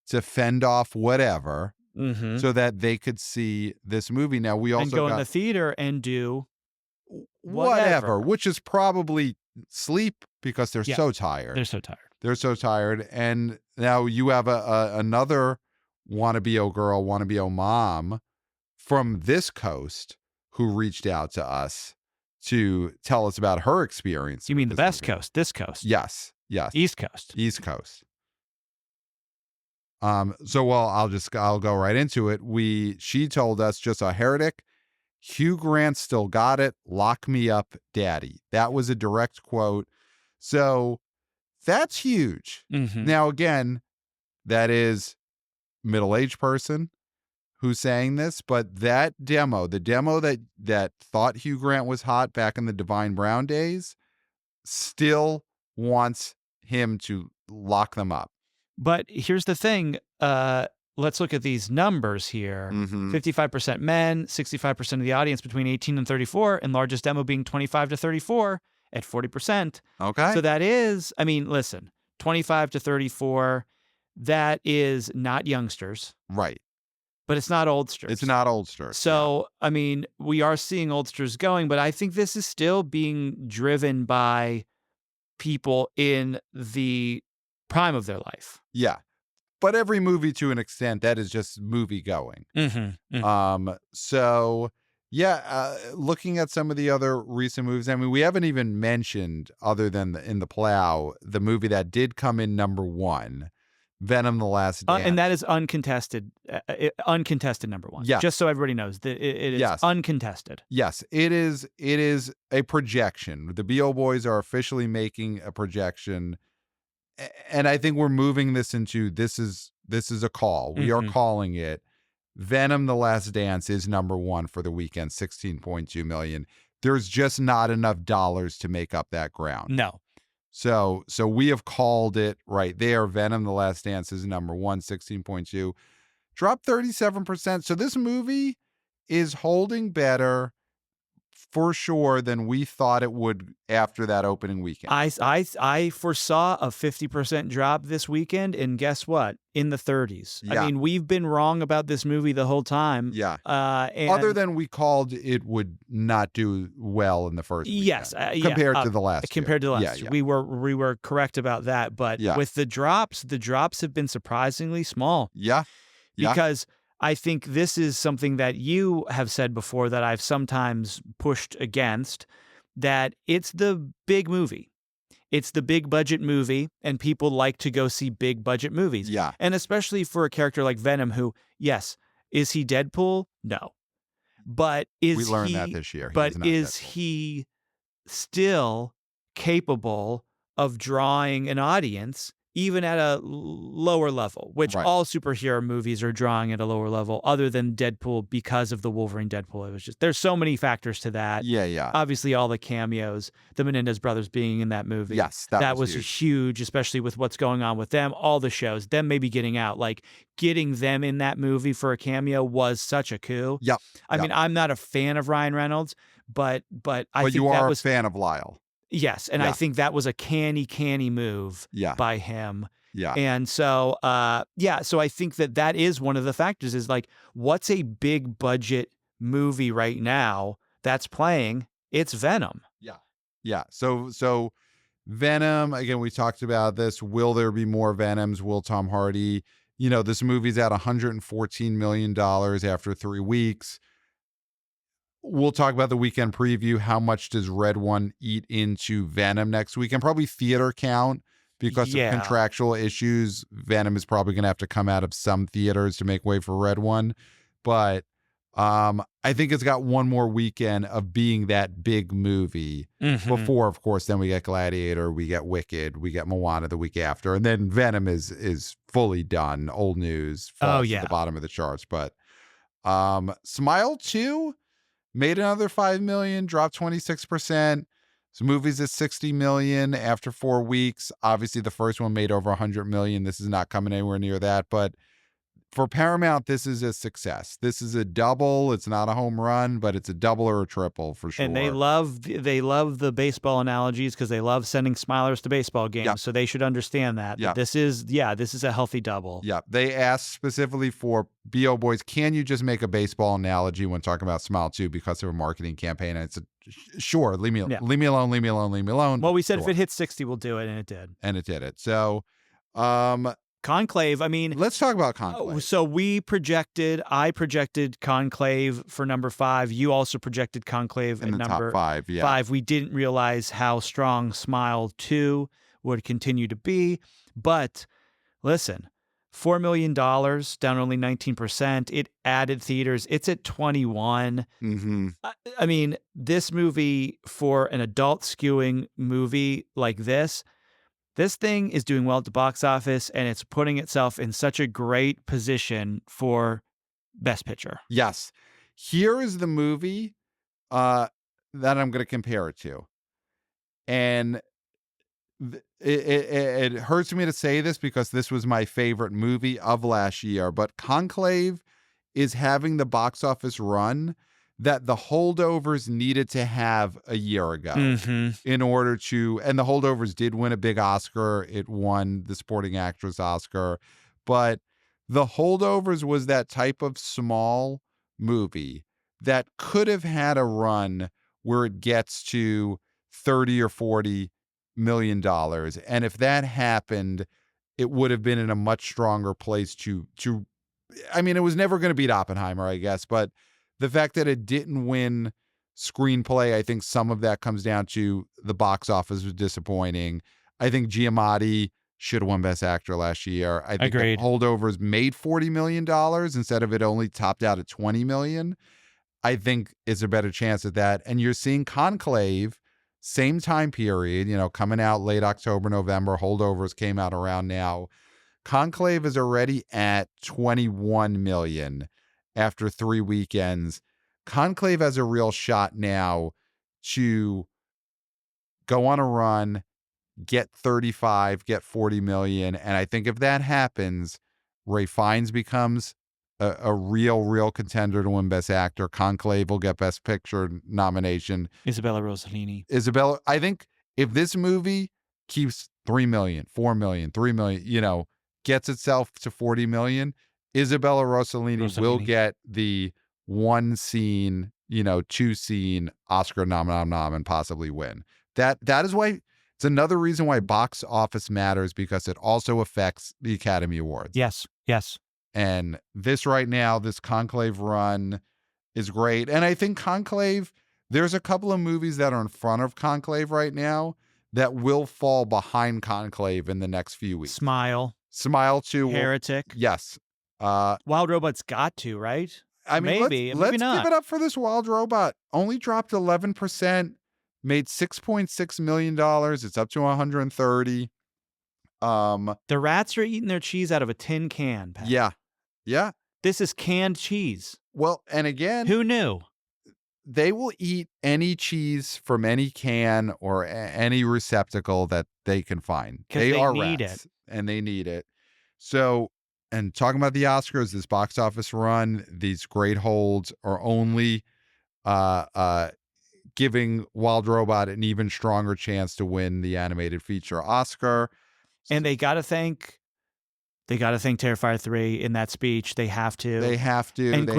to fend off whatever so that they could see this movie. Now, we also go in the theater and do whatever, which is probably sleep because they're so tired. They're so tired. And now you have another wannabe-o girl, wannabe-o mom from this coast who reached out to us to tell us about her experience. You mean the best coast, this coast? Yes. East Coast. I'll go right into it. She told us, just a Heretic, Hugh Grant still got it. Lock me up, daddy. That was a direct quote. So that's huge. Now, again, that is middle-aged person who's saying this, but that demo, the demo that thought Hugh Grant was hot back in the Divine Brown days, still wants him to lock them up. But here's the thing. Let's look at these numbers here. 55% men, 65% of the audience between 18 and 34, and largest demo being 25 to 34 at 40%. Okay. So that is, listen, 25 to 34, that is not youngsters. Right. but it's not oldsters. It's not oldsters. So, I mean, we are seeing oldsters going, but I think this is still being driven by people in the prime of their life. Yeah. But every movie, to an extent, that is just movie going. So yeah, looking at some of the other recent movies, I mean, we haven't even mentioned, other than In the Plow, the movie that did come in number 1, Venom: The Last Dance. And that is uncontested, uncontested number 1. Yes. Just so everybody knows, it is Yes. uncontested. Yes, it is a projection. The BO Boys are officially making a projection. And I think we're moving this into, this is a call. We are calling it. Venom: The Last Dance is number 1 for the weekend, 16.2 million. There's just not enough dollars to make up that ground. No. So we have called it right there. Venom: The Last Dance is number 1, 16.2. Dropped 37%. So this movie is holding better for sure than we thought it would after that opening weekend. I foresaw a 50% drop this weekend, and guess what? In the 30s. Yeah. I mean, we've been wrong about this movie the whole time. Yeah. And Other than we called it would not do well in the first weekend. Yes, compared to the last compared year. to the last year. We were correct about that, but with the drops have been surprisingly small. Yeah. Because I think this is something that you have said before that I've sometimes pushed against, that it's the big movie. It's the big budget movie, and people like to go see big budget movies. Yeah. And especially for a character like Venom, who, yes, is he Deadpool? No. But we learned that this year. But is he still capable of drawing an audience even at a lower level, which all superhero movies are drawing at a lower level, other than Deadpool, because of the Wolverine Deadpool. It was just, there's so many factors to that. Yeah. Obviously, all the cameos, the Menendez brothers being in that movie. Yes, that was huge, especially with what's going on with them. All the shows, them maybe getting out, like getting them in that movie for a cameo was such a coup. Yep. I mean, I'm not a fan of Ryan Reynolds, but I think you that are was a fan of Lyle. Yes, and I think that was a canny move by him. Yeah. And so, so I think that is one of the factors, is like, what's a big budget movie right now that's playing? It's Venom. Yeah. So Venom, again, we talked about this. Will there be more Venoms? Will Tom Hardy? This movie's at $114 million after 3 weeks. We'll talk about the weekend preview. How much does Red One eat into Venom next week? And probably theater count, because of contractual issues. Venom is probably going to have to come out of some theaters to make way for Red One. But I think it's got one more weekend of being that big movie before, of course, then we get Gladiator, we get Wicked, we get Moana the week after. And then Venom is fully done. Old news. Falls at the bottom of the charts. But Smile 2 made another $5 million, dropped 26%. So movies at $60 million after 4 weeks. Obviously, the first one made over $100 million. This is not coming anywhere near that. But for Paramount, this is a success. This is a double. It's not a home run, but it's a double or a triple for sure. And they love the baseball analogies, because they love sending smilers to baseball games. Yep. So they should understand that. Yep. This is a healthy double. Yeah. They asked specifically for BO Boys, can you just make a baseball analogy when talking about Smile 2 because of a marketing campaign? And it's sure, leave me alone. Well, we said if it hits 60, we'll do it, and it did. And it did it. So Conclave, I mean, let's talk about Conclave. So I projected Conclave for number 5. You also projected Conclave in at the number top 5. 5. We didn't realize how strong Smile 2 would continue to be. But listen, $4 million, down only 19%. It added theaters. It's at 21. I mean, this movie, for an adult skewing movie like this thing is doing well at the box office, and it's putting itself in such a great position for Best Picture. Yes. Here is the movie that I'm going to compare it to. And it hurts me to say this because this was my favorite movie of last year, but Conclave is having the box office run that the Holdovers needed to have a year ago in order to, and the Holdovers did win a big Oscar. It won the supporting actress Oscar, but The Holdovers was that type of small movie that could have had a run where it gets to 30 or 40 million dollars. And if that happened, it would have been in a much stronger place to I mean, it was never going to beat Oppenheimer, I guess, but the fact that it didn't win screenplay, I think some of that comes down to the box office was disappointing. I think Giamatti should have won Best Actor last year. I think Agreed. Holdovers made $40 million instead of it only topped out at $20 million. I think it's a better chance at that. And you're seeing Conclave, same time period, coming out late October, November. Holdovers came out around now. Conclave is already at 21 million after 3 weekends. Conclave has a real shot now to go on a run, get 35, get 40 million. And I think if that happens, Ralph Fiennes becomes a real contender to win Best Actor. Conclave will get Best Picture nomination. Isabella Rossellini. I think if this movie keeps 3 million, 4 million, 3 million, gets itself to 40 million, Isabella Rossellini will get the 1 scene, 2 scene Oscar nom and possibly win. That is why it's another reason why box office matters, because it also affects the Academy Awards. Yes. And this right now, this Conclave run is great. And I think Conclave, there's a couple of movies that are in front of Conclave right now that will fall behind Conclave in the next few weeks. Smile 2. Heretic. Yes. Wild Robot's got to, right? I mean, maybe let's not. give it up for this Wild Robot. Only dropped 11%, made $6.6 million. It's up to 130. The rats are eating their cheese out of a tin can, Pat. Yeah. This is canned cheese. Well, and again, who knew? They will eat any cheese from any can or any receptacle that they can find. They are need rats, and they need it. So, and talking about the Oscars, this box office run, these great holds are only giving Wild Robot an even stronger chance to win the animated feature Oscar. And they got to thank Terrifier 3 in that speech. They have to. And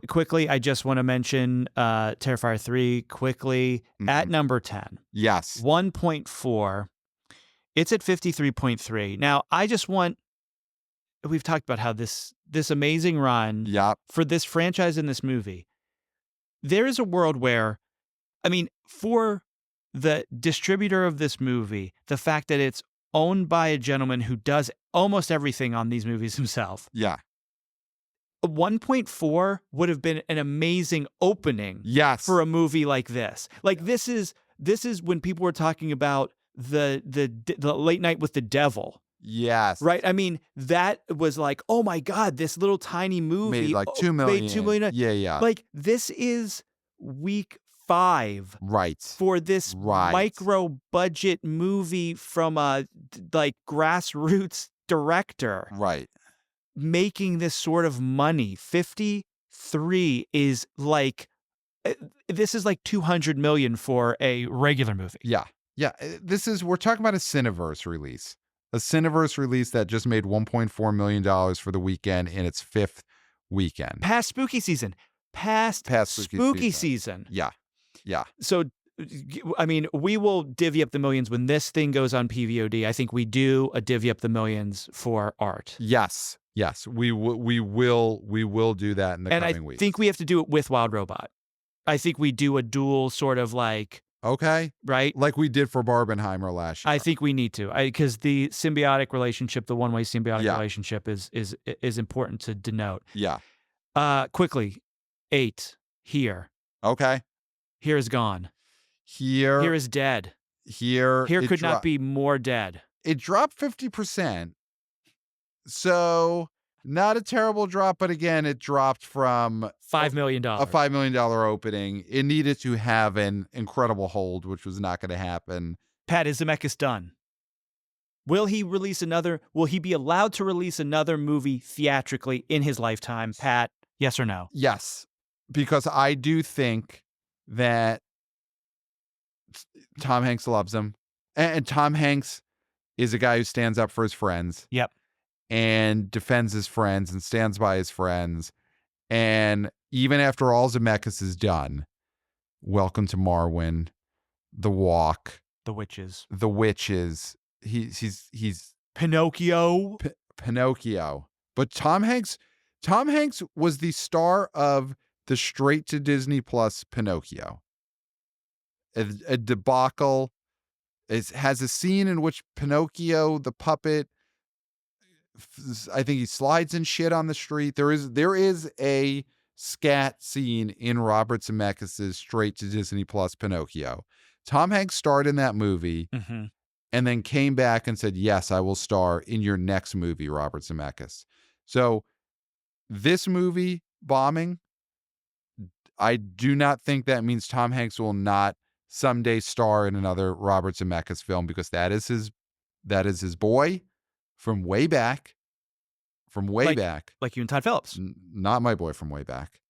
quickly, I just want to mention Terrifier 3 quickly at number 10. Yes. 1.4. It's at 53.3. Now, we've talked about how this amazing run for this franchise in this movie. There is a world where, for the distributor of this movie, the fact that it's owned by a gentleman who does almost everything on these movies himself. Yeah. 1.4 would have been an amazing opening for a movie like this. Like this is when people were talking about the Late Night with the Devil. Yes. Right? That was like, oh my God, this little tiny movie made like 2 million. Made $2 million. Yeah. Like this is week 5 for this micro budget movie from a grassroots director making this sort of money. 53 is like this is like 200 million for a regular movie. Yeah we're talking about a Cineverse release that just made $1.4 million for the weekend in its 5th weekend past spooky season. Spooky season. Yeah. So, we will divvy up the millions when this thing goes on PVOD. I think we do a divvy up the millions for art. Yes. We will do that in the coming weeks. And I think we have to do it with Wild Robot. I think we do a dual sort of right? Like we did for Barbenheimer last year. I think we need to, because the symbiotic relationship, the one-way symbiotic relationship is important to denote. Yeah. Quickly, 8 here. Okay. Here is gone. Here is dead. Here could not be more dead. It dropped 50%. So not a terrible drop, but again, it dropped from $5 million. A $5 million opening. It needed to have an incredible hold, which was not going to happen. Pat, is Zemeckis done? Will he be allowed to release another movie theatrically in his lifetime? Pat, yes or no? Yes, because I do think that Tom Hanks loves him. And Tom Hanks is a guy who stands up for his friends. Yep. and defends his friends and stands by his friends. And even after all Zemeckis is done, Welcome to Marwen, The Walk, The Witches, The Witches, he's Pinocchio. Pinocchio. But Tom Hanks was the star of the straight to Disney Plus Pinocchio. A debacle. It has a scene in which Pinocchio, the puppet, I think he slides and shit on the street. There is a scat scene in Robert Zemeckis' straight to Disney Plus Pinocchio. Tom Hanks starred in that movie and then came back and said, yes, I will star in your next movie, Robert Zemeckis. So this movie bombing, I do not think that means Tom Hanks will not someday star in another Robert Zemeckis film, because that is his boy from way back. Like you and Todd Phillips. Not my boy from way back.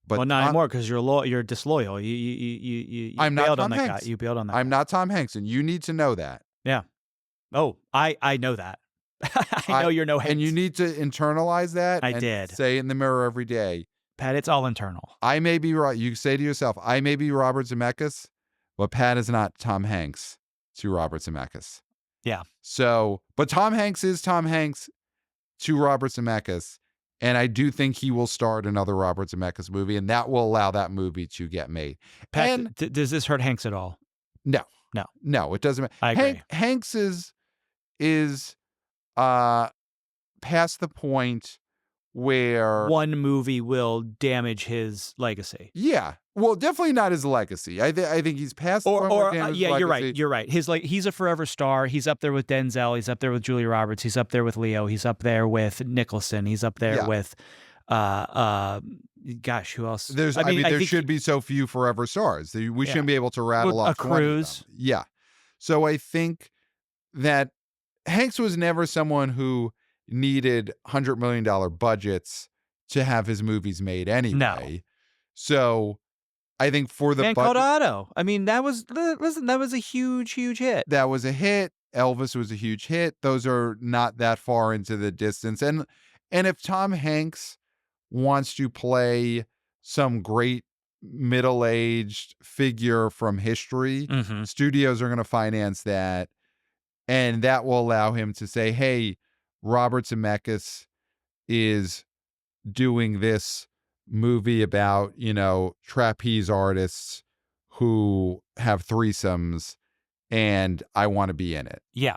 But well, not anymore, because you're disloyal. You I'm not bailed Tom on that Hanks. guy. You bailed on that. I'm not Tom Hanks, and you need to know that. Yeah. Oh, I know that. I know you're no Hanks. And you need to internalize that. I and did. Say it in the mirror every day. Pat, it's all internal. I may be right. You say to yourself, I may be Robert Zemeckis, but Pat is not Tom Hanks to Robert Zemeckis. Yeah. So, but Tom Hanks is Tom Hanks to Robert Zemeckis, and I do think he will star in another Robert Zemeckis movie, and that will allow that movie to get made. Pat, And does this hurt Hanks at all? No, it doesn't. I agree. Hanks is past the point where one movie will damage his legacy. Yeah. Well, definitely not his legacy. I think he's past the point where his yeah, legacy. You're right. He's a forever star. He's up there with Denzel. He's up there with Julia Roberts. He's up there with Leo. He's up there with Nicholson. He's up there with gosh, who else? There should be so few forever stars. We shouldn't be able to rattle off a Cruise. Yeah. So I think that Hanks was never someone who needed $100 million budgets to have his movies made anyway. No. So I think for the Man Called Otto. I mean, that was a huge hit. That was a hit. Elvis was a huge hit. Those are not that far into the distance. And if Tom Hanks wants to play some great middle-aged figure from history, studios are going to finance that. And that will allow him to say, hey, Robert Zemeckis is doing this movie about, trapeze artists who have threesomes, and I want to be in it. Yeah.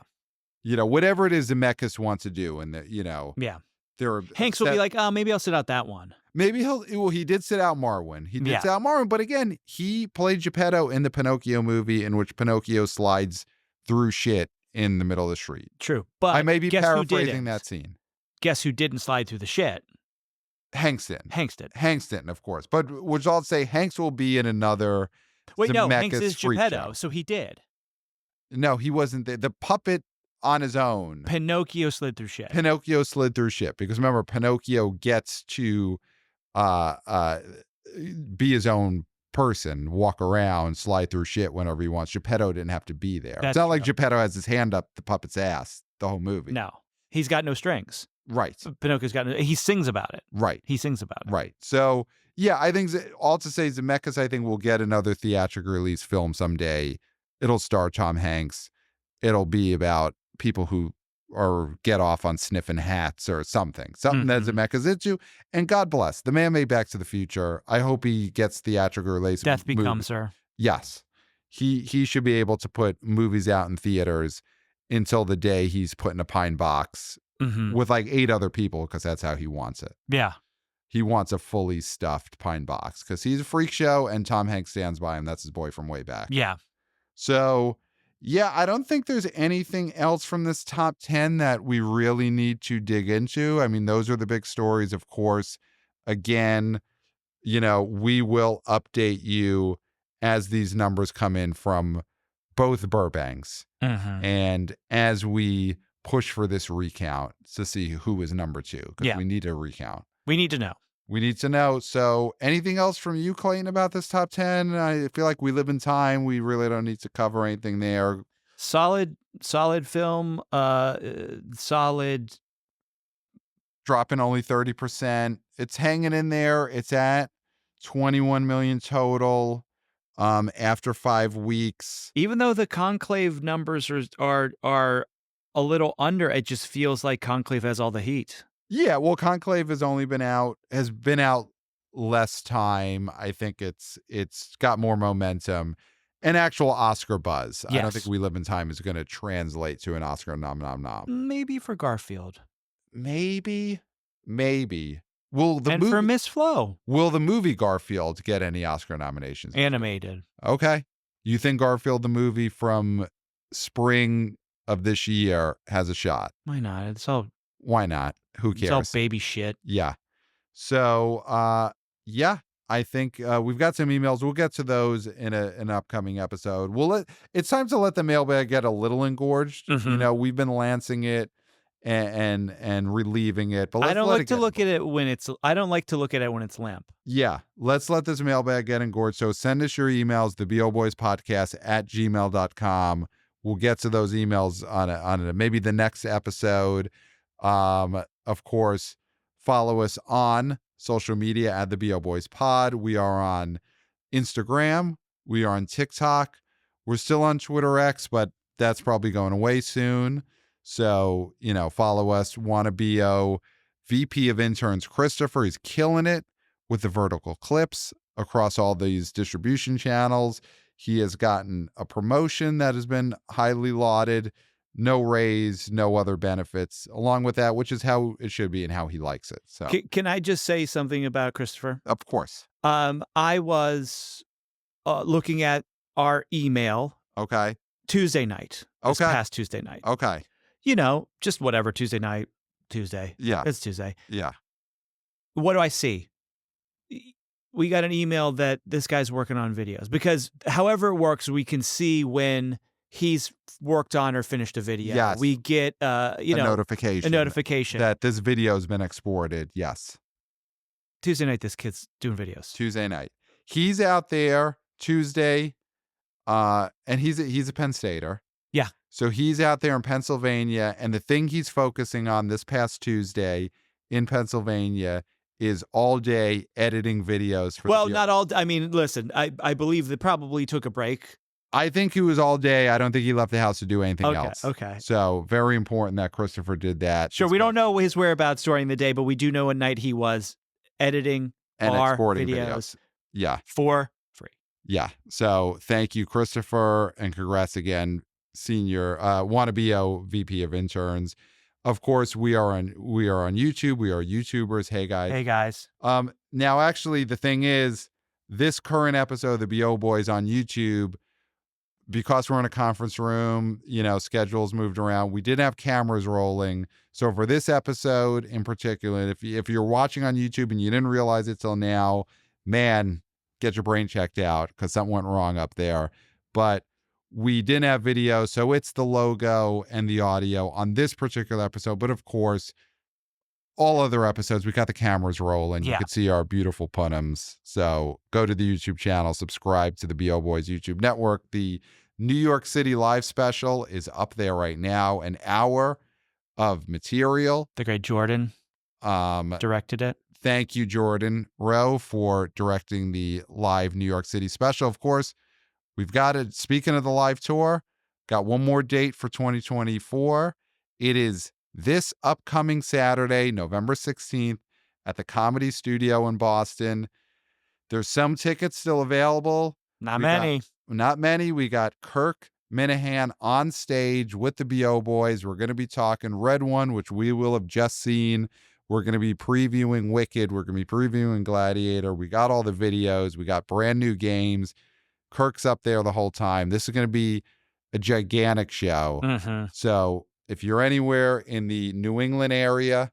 Whatever it is Zemeckis wants to do. And yeah. Hanks will be like, oh, maybe I'll sit out that one. Maybe he did sit out Marwen. Sit out Marwen. But again, he played Geppetto in the Pinocchio movie, in which Pinocchio slides through shit in the middle of the street. True. But I may be paraphrasing that scene. Guess who didn't slide through the shit? Hanks did. Hanks didn't, of course. But which I'll say Hanks will be in another Hanks is Geppetto, show. so he did. No, he wasn't there. The puppet on his own. Pinocchio slid through shit. Because remember, Pinocchio gets to be his own person, walk around, slide through shit whenever he wants. Geppetto didn't have to be there. It's not like Geppetto has his hand up the puppet's ass the whole movie. No, he's got no strings. Right. Pinocchio's got he sings about it. Right. He sings about it. Right. So, yeah, I think all to say Zemeckis, I think, will get another theatrical release film someday. It'll star Tom Hanks. It'll be about people who get off on sniffing hats or something that Zemeckis into. And God bless. The man made Back to the Future. I hope he gets theatrical release. Death Becomes Her. Yes. He should be able to put movies out in theaters until the day he's put in a pine box with like 8 other people, because that's how he wants it. Yeah. He wants a fully stuffed pine box because he's a freak show and Tom Hanks stands by him. That's his boy from way back. Yeah. So, yeah, I don't think there's anything else from this top 10 that we really need to dig into. I mean, those are the big stories, of course. Again, we will update you as these numbers come in from both Burbanks. And as we push for this recount to see who is number 2, because we need a recount. We need to know. So anything else from you, Clayton, about this top 10? I feel like we live in time. We really don't need to cover anything there. Solid film, solid dropping only 30%. It's hanging in there. It's at 21 million total after 5 weeks. Even though the Conclave numbers are a little under, it just feels like Conclave has all the heat. Yeah, well, Conclave has been out less time. I think it's got more momentum and actual Oscar buzz. I don't think Yes. We Live in Time is going to translate to an Oscar nom. Maybe for Garfield. Maybe. And for Miss Flo. Will the movie Garfield get any Oscar nominations? Animated. Okay. You think Garfield the movie from spring of this year has a shot? Why not? Why not? Who cares? It's all baby shit. Yeah. So, yeah, I think we've got some emails. We'll get to those in an upcoming episode. It's time to let the mailbag get a little engorged. Mhm. You know, we've been lancing it and relieving it, but I don't like to look at it when it's limp. Yeah, let's let this mailbag get engorged. So send us your emails, theboboyspodcast@gmail.com. We'll get to those emails on maybe the next episode. Of course, follow us on social media at the BO Boys Pod. We are on Instagram. We are on TikTok. We're still on Twitter X, but that's probably going away soon. So, follow us. Wanna BO VP of Interns Christopher. He's killing it with the vertical clips across all these distribution channels. He has gotten a promotion that has been highly lauded. No raise, no other benefits along with that, which is how it should be and how he likes it. So, Can I just say something about Christopher? of course. I was looking at our email Okay. Tuesday night. This Okay. past Tuesday night. Okay. Just whatever, Tuesday night, Tuesday. Yeah. It's Tuesday. Yeah. What do I see? We got an email that this guy's working on videos because however it works, we can see when he's worked on or finished a video. Yes. We get, A notification that this video has been exported. Yes. Tuesday night, this kid's doing videos. Tuesday night. He's out there Tuesday, and he's a Penn Stater. Yeah. So he's out there in Pennsylvania, and the thing he's focusing on this past Tuesday in Pennsylvania is all day editing videos. Not all. I mean, listen, I believe they probably took a break. I think it was all day. I don't think he left the house to do anything else. Okay. So very important that Christopher did that. Sure, we don't know his whereabouts during the day, but we do know what night he was editing and our exporting videos. Yeah. For free. Yeah. So thank you, Christopher, and congrats again, senior wannabe VP of Interns. Of course, we are on YouTube. We are YouTubers. Hey guys. Now actually the thing is, this current episode of the BO Boys on YouTube, because we're in a conference room, schedules moved around. We didn't have cameras rolling. So for this episode in particular, if you're watching on YouTube and you didn't realize it till now, man, get your brain checked out because something went wrong up there. But we didn't have video, so it's the logo and the audio on this particular episode. But of course, all other episodes, we got the cameras rolling. Yeah. You could see our beautiful punums. So go to the YouTube channel, subscribe to the BO Boys YouTube network. The New York City live special is up there right now. An hour of material. The great Jordan directed it. Thank you, Jordan Rowe, for directing the live New York City special. Of course, we've got it. Speaking of the live tour, got one more date for 2024. It is this upcoming Saturday, November 16th, at the Comedy Studio in Boston. There's some tickets still available. Not many. We got KIRK Minihane on stage with the BO Boys. We're going to be talking Red One, which we will have just seen. We're going to be previewing Wicked. We're going to be previewing Gladiator. We got all the videos. We got brand new games. KIRK's up there the whole time. This is going to be a gigantic show. Mm-hmm. So if you're anywhere in the New England area,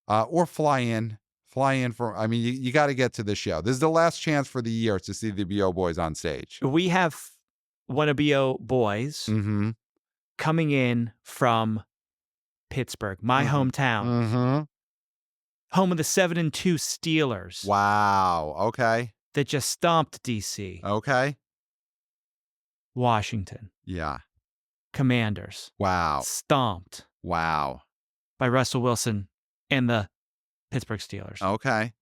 or fly in from, you got to get to the show. This is the last chance for the year to see the BO Boys on stage. We have one of BO Boys coming in from Pittsburgh, my hometown, home of the 7-2 Steelers. Wow. Okay. That just stomped DC. Okay. Washington. Yeah. Commanders. Wow. Stomped. Wow. By Russell Wilson and the Pittsburgh Steelers. Okay.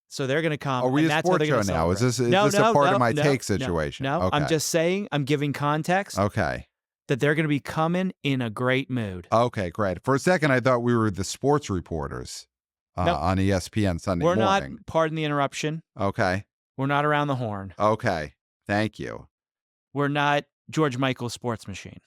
So they're going to come. Are we and a that's how sports they're show gonna now? celebrate. Is this a part of my take situation? No, Okay. I'm just saying, I'm giving context Okay. that they're going to be coming in a great mood. Okay, great. For a second, I thought we were the sports reporters Nope. on ESPN Sunday We're morning. not, pardon the interruption, Okay. we're not around the horn. Okay. Thank you. We're not George Michael's sports machine.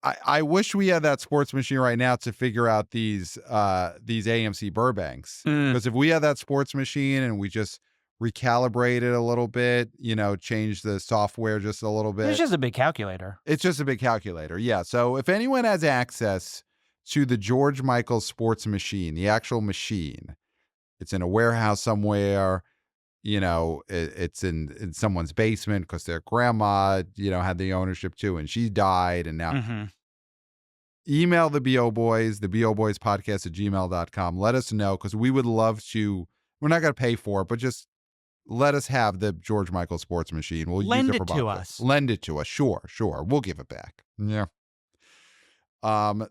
I wish we had that sports machine right now to figure out these AMC Burbanks. Because if we had that sports machine and we just recalibrate it a little bit, change the software just a little bit. It's just a big calculator. It's just a big calculator. Yeah. So if anyone has access to the George Michael sports machine, the actual machine, it's in a warehouse somewhere. It's in someone's basement because their grandma, had the ownership too, and she died. And now email the BO Boys, theboboyspodcast at gmail.com. Let us know, because we would love to. We're not going to pay for it, but just let us have the George Michael sports machine. We'll Lend use it to us. Lend it to us. Sure. We'll give it back. Yeah.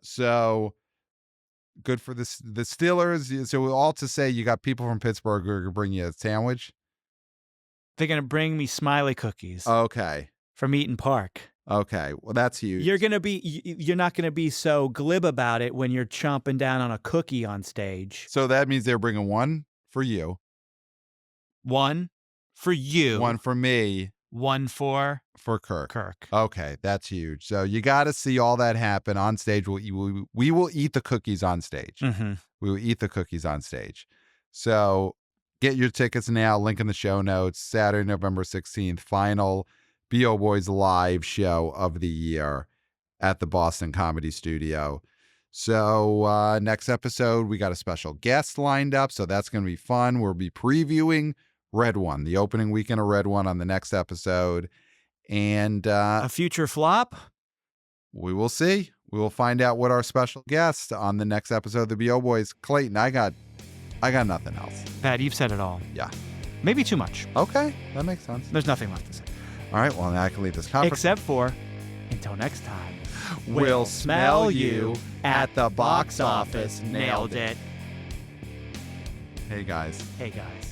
So good for the Steelers. So all to say, you got people from Pittsburgh who are going to bring you a sandwich. They're going to bring me smiley cookies Okay. from Eaton Park. Okay. Well, that's huge. You're not going to be so glib about it when you're chomping down on a cookie on stage. So that means they're bringing one for you. One for you. One for me. One for Kirk. Okay, that's huge. So you got to see all that happen on stage. We will eat the cookies on stage. Mm-hmm. We will eat the cookies on stage. So get your tickets now. Link in the show notes. Saturday, November 16th, final BO Boys live show of the year at the Boston Comedy Studio. So next episode, we got a special guest lined up. So that's going to be fun. We'll be previewing Red One, the opening weekend of Red One, on the next episode. And a future flop? We will see. We will find out what our special guest on the next episode of the BO Boys. Clayton, I got nothing else. Pat, you've said it all. Yeah. Maybe too much. Okay, that makes sense. There's nothing left to say. All right, well, now I can leave this conference. Except for, until next time, we'll smell you at the box office. Nailed it. Hey, guys. Hey, guys.